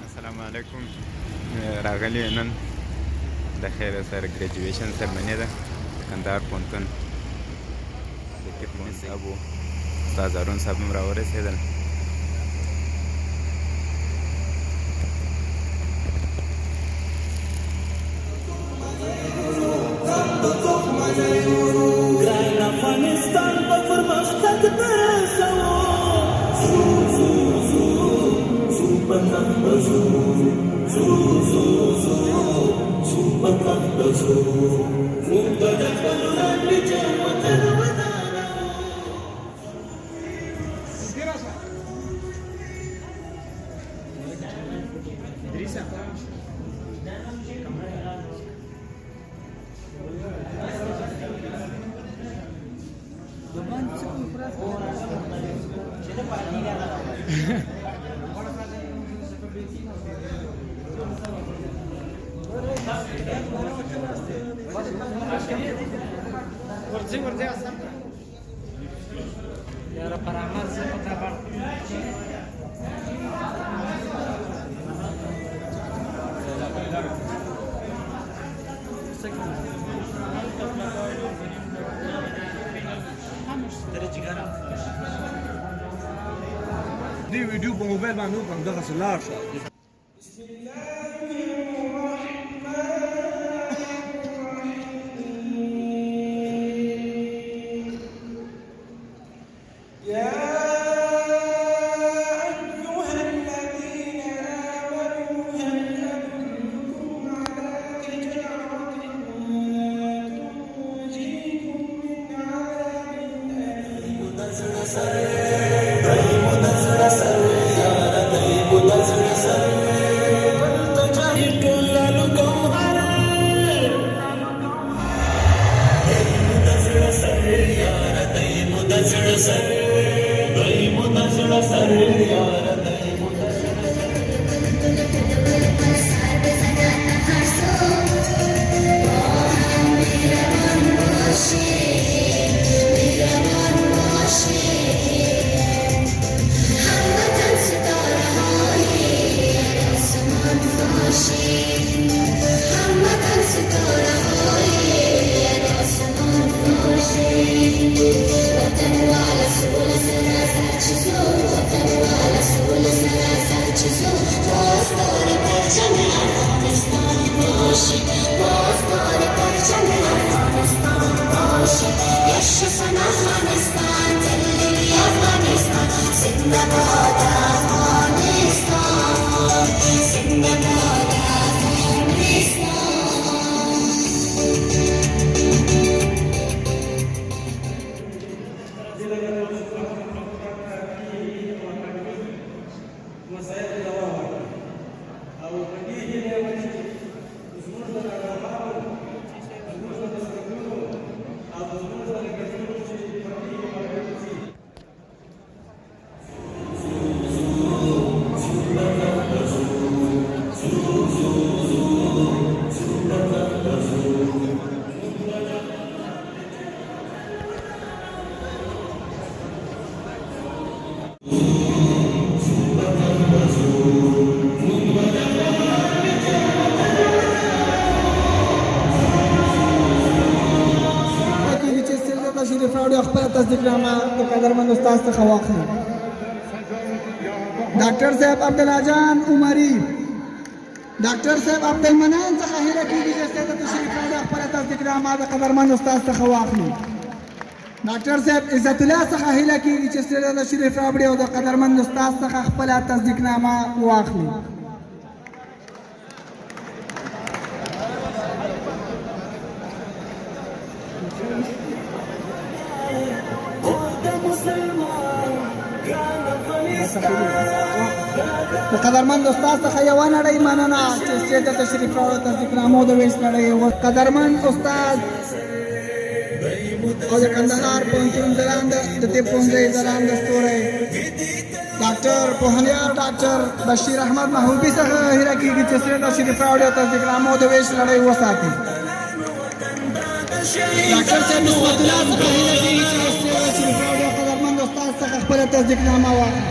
السلام علیکم. راغلی نن د خیر سره ګریجویشن سرمنی ده کندهار پوهنتون د طب صاحب و استاد هارون صاحب هم راورسېدل. ګران افغانستان په پرمختګ برسوو ورځي اصل یاره پر عمل زه پتا بار دی ویډیو په موبایل باندې کوم دغه سلار شو. قدرمند استاد څخه واخلي. ډاکټر صاحب عبدالله جان عمري، ډاکټر صاحب عبدالمنان څخه هیله کېږي چې ستاسو تشریف راوړي خپله تصدیقنامه د قدرمند استاد څخه واخلي. ډاکټر صاحب عزت الله څخه هیله کېږي چې ستاسو تشریف راوړي او د قدرمند استاد څخه خپله تصدیقنامه واخلي. د قدرمند استاد څخه یوه نړۍ مننه چې سټېج ته تشریف راوړی تصدیقنامو د ویش نړۍ قدرمند استاد او د کندهار پوهنتون ځلانده د طب پوهنځي ځلانده ستوری ډاکټر پوهنیار ډاکټر بشیر احمد محبوبي څخه هیله کېږي چې سټېج ته تشریف راوړي او تصدیقنامو د ویش نړۍ وساتي. ډاکټر صاحب نسبت الله څخه هیله کېږي چې سټېج ته تشریف راوړي او قدرمند استاد څخه خپله تصدیقنامه واخلي.